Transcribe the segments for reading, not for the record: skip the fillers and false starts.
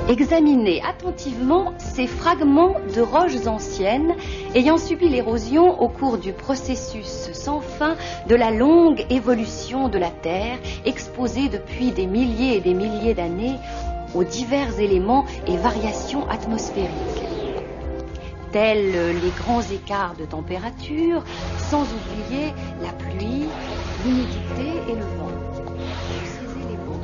Examinez attentivement ces fragments de roches anciennes ayant subi l'érosion au cours du processus sans fin de la longue évolution de la Terre, exposée depuis des milliers et des milliers d'années aux divers éléments et variations atmosphériques, tels les grands écarts de température, sans oublier la pluie, l'humidité et le vent. Ces éléments...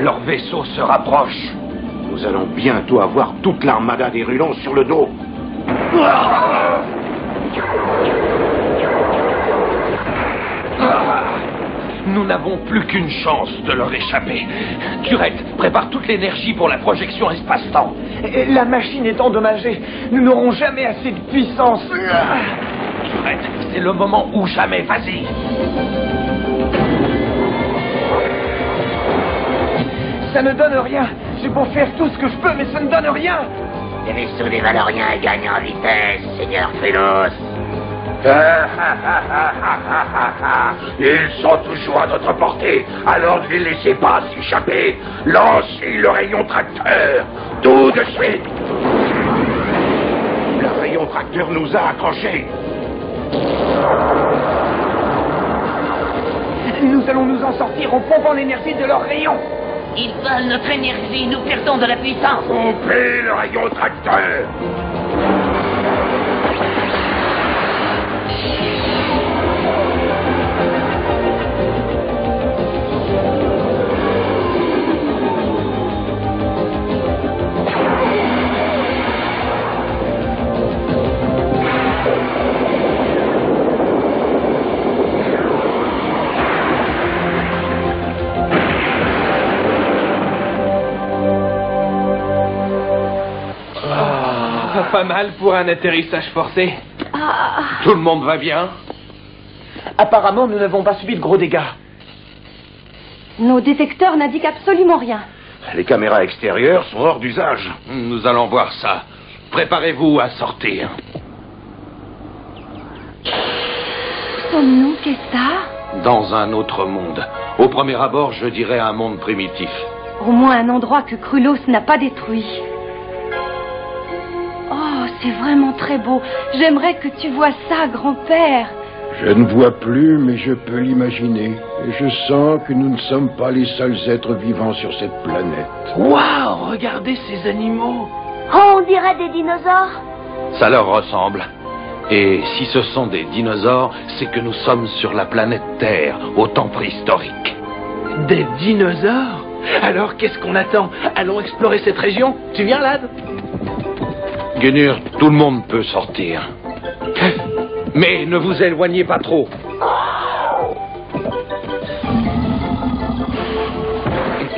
Leur vaisseau se rapproche. Nous allons bientôt avoir toute l'armada des Rulons sur le dos. Nous n'avons plus qu'une chance de leur échapper. Turette, prépare toute l'énergie pour la projection espace-temps. La machine est endommagée. Nous n'aurons jamais assez de puissance. Turette, c'est le moment ou jamais. Vas-y. Ça ne donne rien. J'ai beau faire tout ce que je peux, mais ça ne donne rien. Les vaisseaux des Valoriens gagnent en vitesse, Seigneur Phélos. Ils sont toujours à notre portée, alors ne les laissez pas s'échapper. Lancez le rayon tracteur, tout de suite. Le rayon tracteur nous a accrochés. Nous allons nous en sortir en pompant l'énergie de leurs rayons. Ils volent notre énergie, nous perdons de la puissance. Coupez le rayon tracteur. Pas mal pour un atterrissage forcé. Tout le monde va bien? Apparemment, nous n'avons pas subi de gros dégâts. Nos détecteurs n'indiquent absolument rien. Les caméras extérieures sont hors d'usage. Nous allons voir ça. Préparez-vous à sortir. Sommes-nous, Kesta? Dans un autre monde. Au premier abord, je dirais un monde primitif. Au moins un endroit que Krulos n'a pas détruit. Oh, c'est vraiment très beau. J'aimerais que tu vois ça, grand-père. Je ne vois plus, mais je peux l'imaginer. Et je sens que nous ne sommes pas les seuls êtres vivants sur cette planète. Waouh, regardez ces animaux. Oh, on dirait des dinosaures. Ça leur ressemble. Et si ce sont des dinosaures, c'est que nous sommes sur la planète Terre, au temps préhistorique. Des dinosaures? Alors, qu'est-ce qu'on attend? Allons explorer cette région. Tu viens, Lad? Gunur, tout le monde peut sortir. Mais ne vous éloignez pas trop.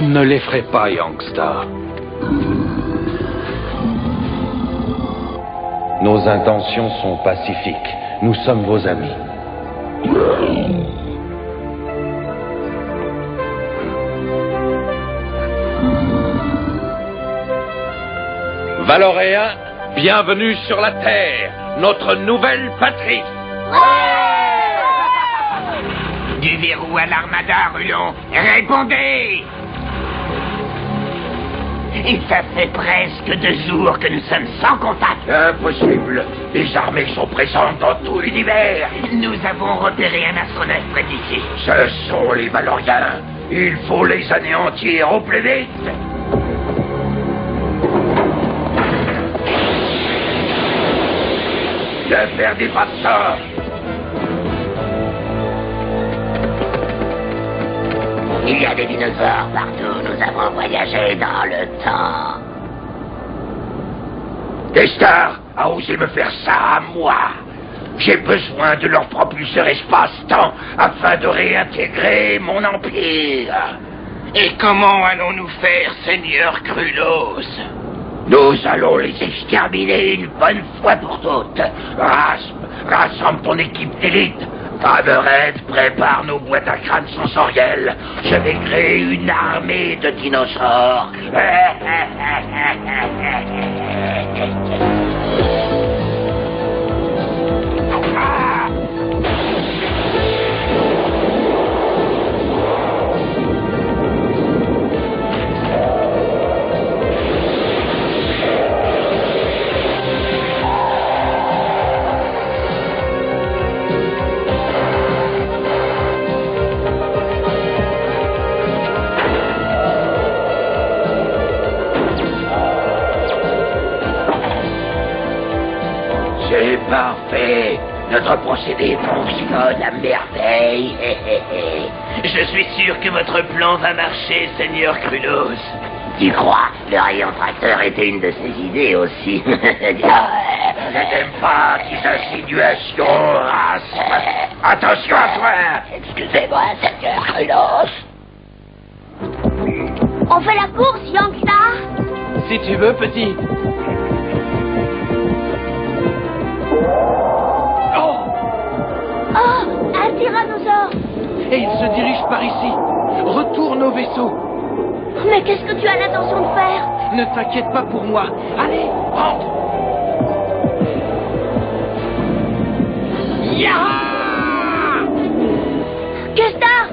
Ne l'effraie pas, Youngstar. Nos intentions sont pacifiques. Nous sommes vos amis. Valoréens, bienvenue sur la Terre, notre nouvelle patrie. Du verrou à l'armada, Rulon. Répondez! Et ça fait presque 2 jours que nous sommes sans contact. Impossible. Les armées sont présentes dans tout l'univers. Nous avons repéré un astronaute près d'ici. Ce sont les Valoriens. Il faut les anéantir au plus vite. Ne perdez pas de temps. Il y a des dinosaures partout. Nous avons voyagé dans le temps. Destar a osé me faire ça à moi. J'ai besoin de leur propulseur espace-temps afin de réintégrer mon empire. Et comment allons-nous faire, Seigneur Krulos? Nous allons les exterminer une bonne fois pour toutes. Rasp, rassemble ton équipe d'élite. Hammerhead prépare nos boîtes à crâne sensorielles. Je vais créer une armée de dinosaures. C'est parfait. Notre procédé fonctionne à merveille. Je suis sûr que votre plan va marcher, Seigneur Krulos. Tu crois? Le rayon tracteur était une de ses idées aussi. Je n'aime pas tes insinuations, Rasp. Attention à toi. Excusez-moi, Seigneur Krulos. On fait la course, Youngstar? Si tu veux, petit. Oh, un tyrannosaure! Et il se dirige par ici. Retourne au vaisseau. Mais qu'est-ce que tu as l'intention de faire? Ne t'inquiète pas pour moi. Allez, rentre. Kestar!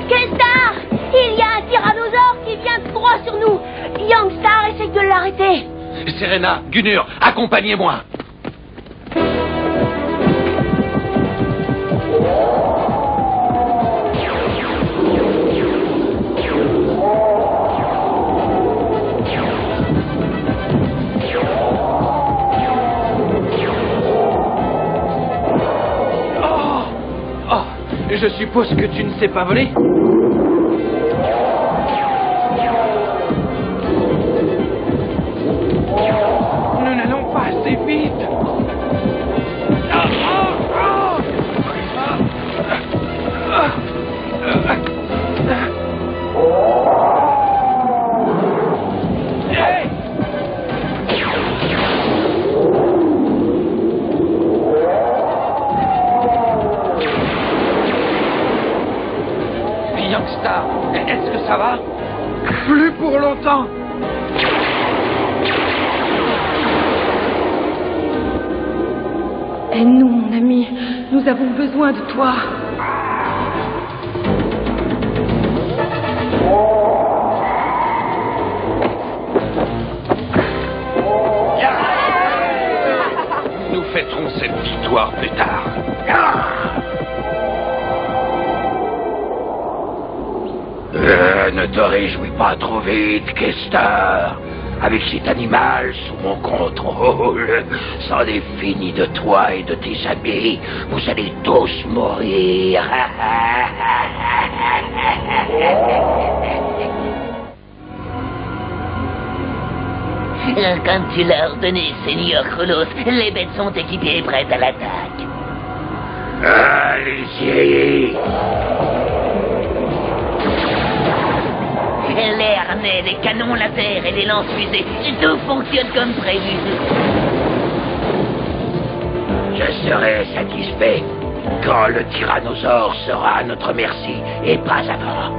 Kestar! Il y a un tyrannosaure qui vient droit sur nous! Youngstar essaye de l'arrêter! Serena, Gunur, accompagnez-moi. Je suppose que tu ne sais pas voler? Nous n'allons pas assez vite. Hey! Youngstar, est-ce que ça va? Plus pour longtemps. Aide-nous, mon ami. Nous avons besoin de toi. Nous fêterons cette victoire plus tard. Ne te réjouis pas trop vite, Kestar. Avec cet animal sous mon contrôle, c'en est fini de toi et de tes amis. Vous allez tous mourir. Comme tu l'as ordonné, Seigneur Krulos, les bêtes sont équipées et prêtes à l'attaque. Allez-y. Les harnais, les canons laser et les lance-fusées, tout fonctionne comme prévu. Je serai satisfait quand le tyrannosaure sera à notre merci et pas avant.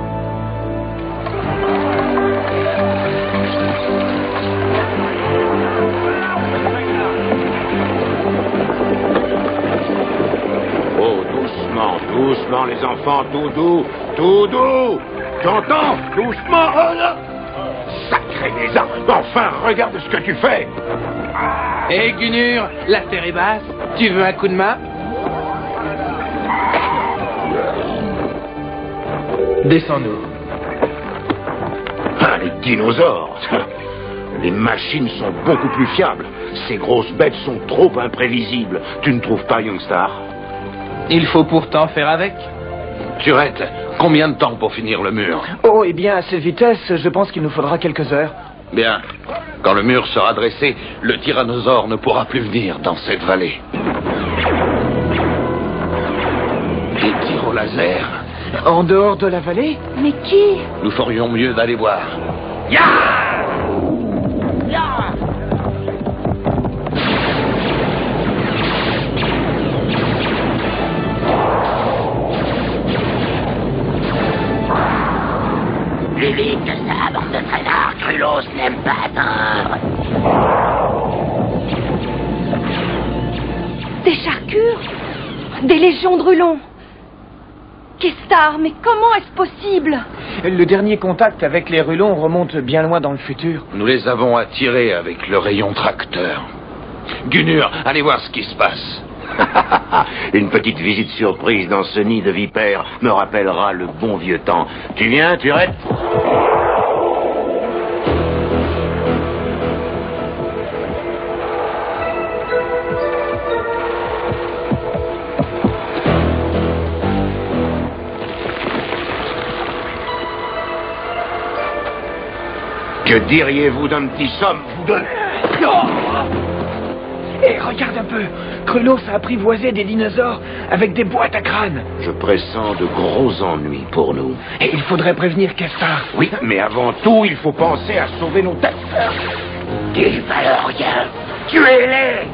Oh, doucement, doucement, les enfants, tout doux, tout doux. T'entends? Doucement, oh là. Sacré lézard! Enfin, regarde ce que tu fais! Hé, Gunur, la terre est basse. Tu veux un coup de main? Descends-nous. Ah, les dinosaures! Les machines sont beaucoup plus fiables. Ces grosses bêtes sont trop imprévisibles. Tu ne trouves pas, Youngstar? Il faut pourtant faire avec. Turette, combien de temps pour finir le mur? Oh, eh bien, à cette vitesse, je pense qu'il nous faudra quelques heures. Bien. Quand le mur sera dressé, le tyrannosaure ne pourra plus venir dans cette vallée. Des tirs au laser. En dehors de la vallée? Mais qui? Nous ferions mieux d'aller voir. Plus vite que ça, bande de traînards, Krulos n'aime pas attendre. Des charcures? Des légions de Rulons? Kestar, mais comment est-ce possible? Le dernier contact avec les Rulons remonte bien loin dans le futur. Nous les avons attirés avec le rayon tracteur. Gunur, allez voir ce qui se passe. Une petite visite surprise dans ce nid de vipères me rappellera le bon vieux temps. Tu viens, Turette? Que diriez-vous d'un petit somme, vous deux? Et regarde un peu, Krulos a apprivoisé des dinosaures avec des boîtes à crâne. Je pressens de gros ennuis pour nous. Et il faudrait prévenir Kestar. Oui, mais avant tout, il faut penser à sauver nos têtes. Des Valoriens, tuez-les!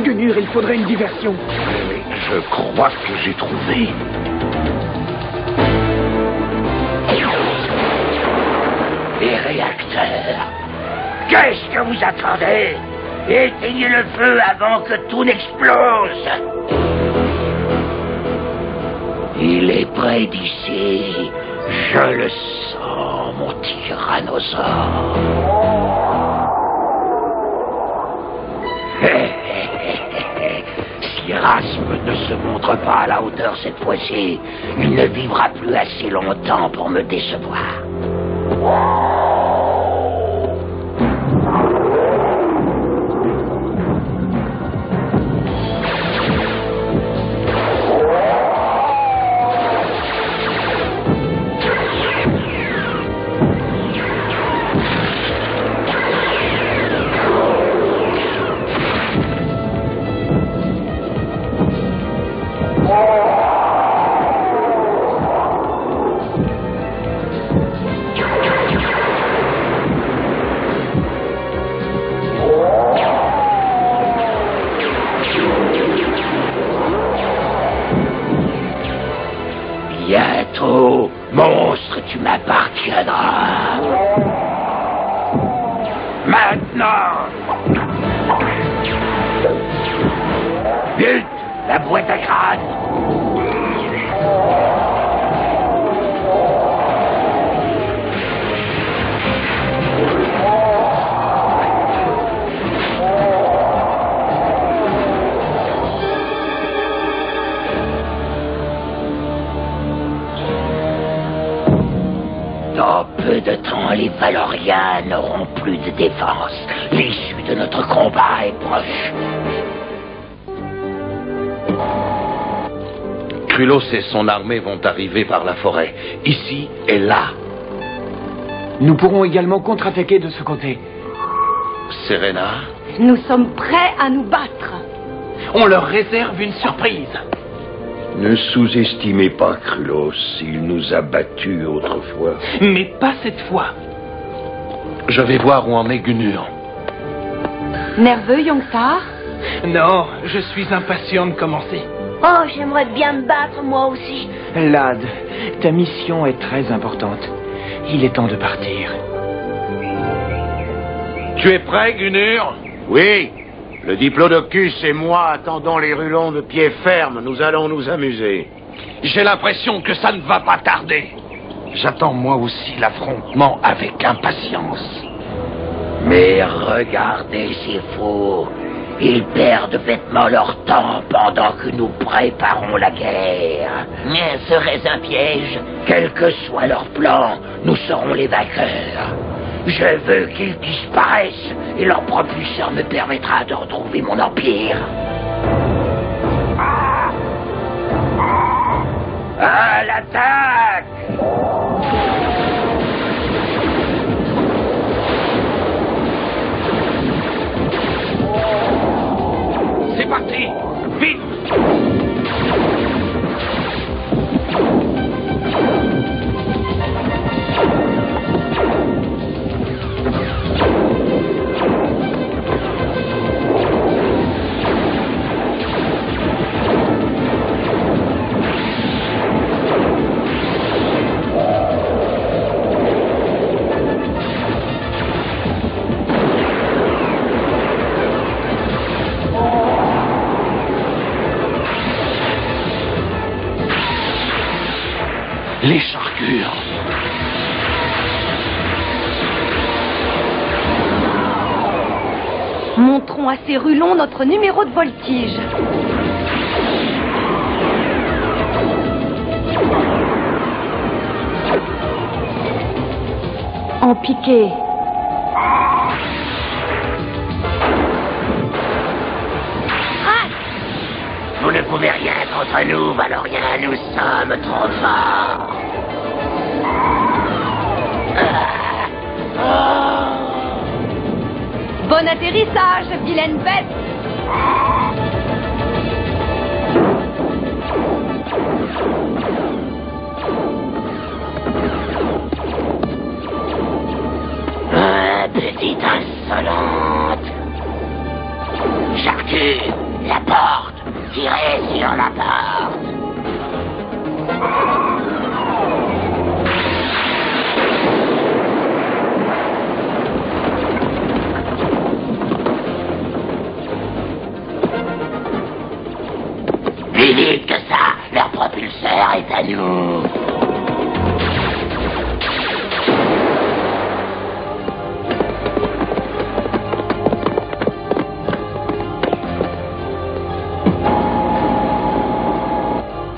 Gunur, il faudrait une diversion. Je crois que j'ai trouvé. Les réacteurs. Qu'est-ce que vous attendez? Éteignez le feu avant que tout n'explose. Il est près d'ici. Je le sens, mon tyrannosaure. Si Rasp ne se montre pas à la hauteur cette fois-ci, il ne vivra plus assez longtemps pour me décevoir. Bientôt, monstre, tu m'appartiendras. Maintenant. Vite, la boîte à crâne. Dans peu de temps, les Valoriens n'auront plus de défense. L'issue de notre combat est proche. Krulos et son armée vont arriver par la forêt, ici et là. Nous pourrons également contre-attaquer de ce côté. Serena, Nous sommes prêts à nous battre. On leur réserve une surprise. Ne sous-estimez pas Krulos, il nous a battus autrefois. Mais pas cette fois. je vais voir où en est Gunur. Nerveux, Youngstar? Non, je suis impatient de commencer. Oh, j'aimerais bien me battre, moi aussi. Lad, ta mission est très importante. Il est temps de partir. Tu es prêt, Gunur? Oui, le diplodocus et moi attendons les rulons de pied ferme. Nous allons nous amuser. J'ai l'impression que ça ne va pas tarder. J'attends moi aussi l'affrontement avec impatience. Mais regardez ces fous. Ils perdent bêtement leur temps pendant que nous préparons la guerre. Mais serait-ce un piège? Quel que soit leur plan, nous serons les vainqueurs. Je veux qu'ils disparaissent et leur propulseur me permettra de retrouver mon empire. À l'attaque! C'est parti! Vite! Les chargures. Montrons à ces rulons notre numéro de voltige. En piqué. Vous ne pouvez rien contre nous, Valorien, nous sommes trop forts. Bon atterrissage, vilaine bête. Petite insolente. Charcu, la porte. Tirez sur la porte. Plus vite que ça, leur propulseur est à nous.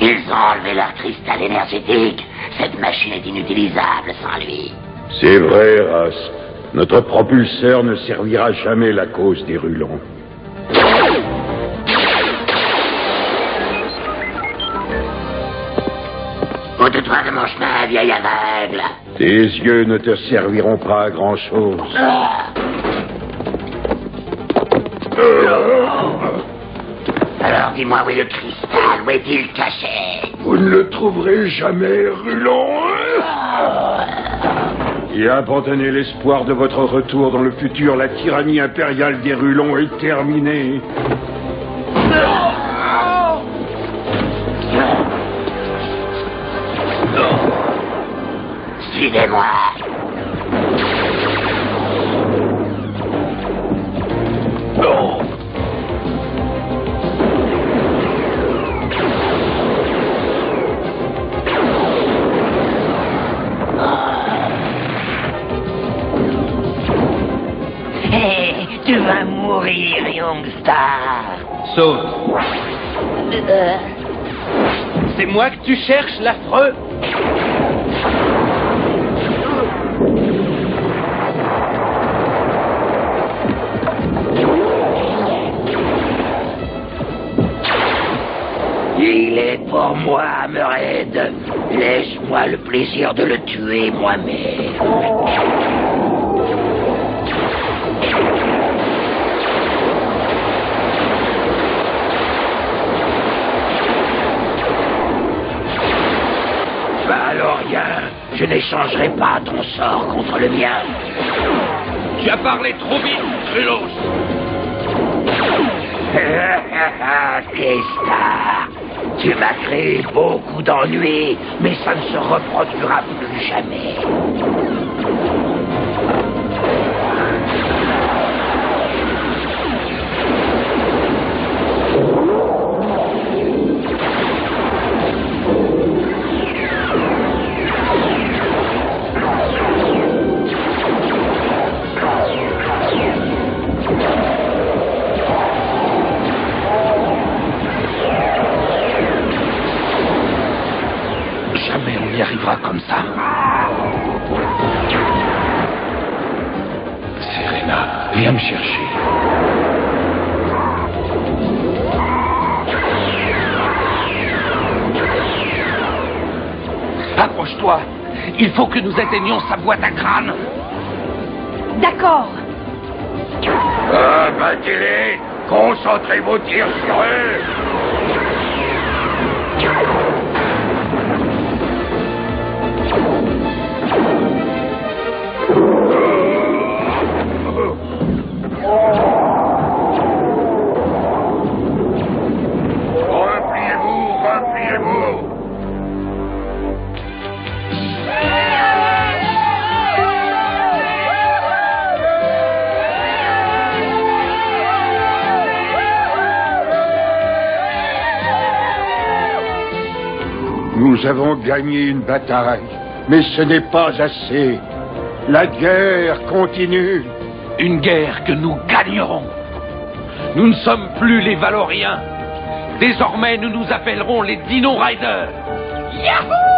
Ils ont enlevé leur cristal énergétique. Cette machine est inutilisable sans lui. C'est vrai, Rasp. Notre propulseur ne servira jamais la cause des rulons. Ôte-toi de mon chemin, vieil aveugle. Tes yeux ne te serviront pas à grand-chose. Alors dis-moi où est le cristal, où est-il caché? Vous ne le trouverez jamais, rulon. Et abandonnez l'espoir de votre retour dans le futur. La tyrannie impériale des rulons est terminée. Suivez-moi. Tu vas mourir, Youngstar. Saute. C'est moi que tu cherches, l'affreux? Il est pour moi, Hammerhead. Laisse-moi le plaisir de le tuer moi-même. Valorien, je n'échangerai pas ton sort contre le mien. Tu as parlé trop vite, Krulos. Kestar, tu m'as créé beaucoup d'ennuis, mais ça ne se reproduira plus jamais. comme ça. Serena, viens me chercher. Approche-toi. Il faut que nous éteignions sa boîte à crâne. D'accord. Battez-les. Concentrez vos tirs sur eux. Repliez-vous, repliez-vous. Nous avons gagné une bataille, mais ce n'est pas assez. La guerre continue. Une guerre que nous gagnerons. Nous ne sommes plus les Valoriens. Désormais, nous nous appellerons les Dino Riders. Yahoo!